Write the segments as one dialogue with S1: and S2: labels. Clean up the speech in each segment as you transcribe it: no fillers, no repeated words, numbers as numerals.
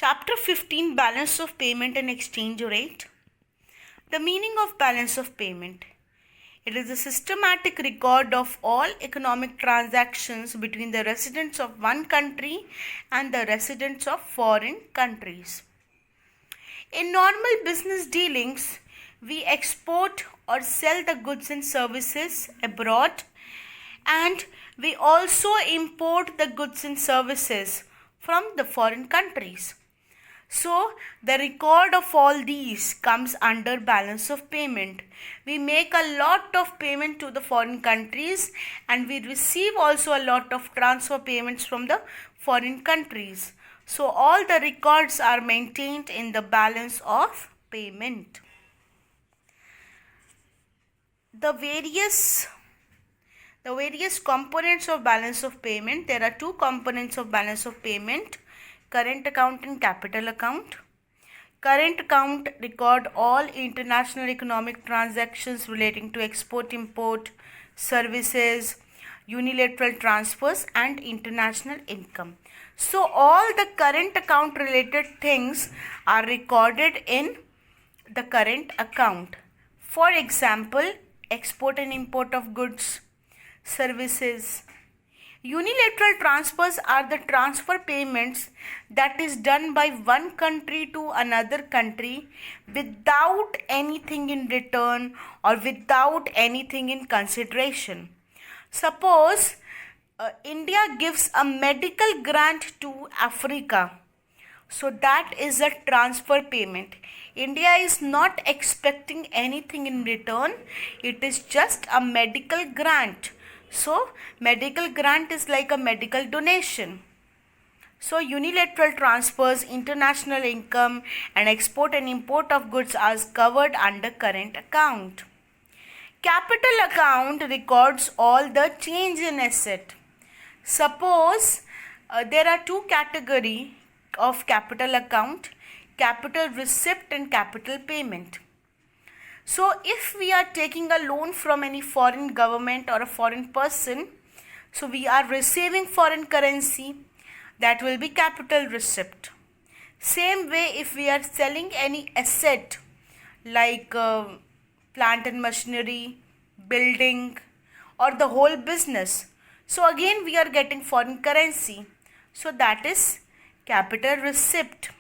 S1: Chapter 15, Balance of Payment and Exchange Rate. The meaning of balance of payment. It is a systematic record of all economic transactions between the residents of one country and the residents of foreign countries. In normal business dealings, we export or sell the goods and services abroad, and we also import the goods and services from the foreign countries. So, the record of all these comes under balance of payment. We make a lot of payment to the foreign countries and we receive also a lot of transfer payments from the foreign countries. So, all the records are maintained in the balance of payment. The various components of balance of payment. There are two components of balance of payment: current account and capital account. Current account record all international economic transactions relating to export, import, services, unilateral transfers and international income. So all the current account related things are recorded in the current account. For example, export and import of goods, services. Unilateral transfers are the transfer payments that is done by one country to another country without anything in return or without anything in consideration. Suppose India gives a medical grant to Africa. So that is a transfer payment. India is not expecting anything in return. It is just a medical grant. So, medical grant is like a medical donation. So, unilateral transfers, international income and export and import of goods are covered under current account. Capital account records all the change in asset. Suppose there are two categories of capital account: capital receipt and capital payment. So if we are taking a loan from any foreign government or a foreign person, so we are receiving foreign currency, that will be capital receipt. Same way, if we are selling any asset like plant and machinery, building or the whole business, so again we are getting foreign currency, so that is capital receipt.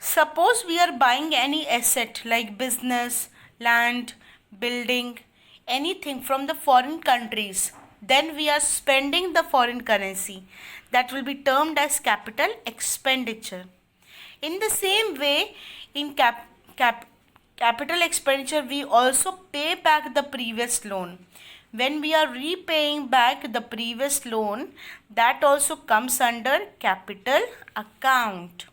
S1: Suppose we are buying any asset like business, land, building, anything from the foreign countries, then we are spending the foreign currency. That will be termed as capital expenditure. In the same way, in capital expenditure, we also pay back the previous loan. When we are repaying back the previous loan, that also comes under capital account.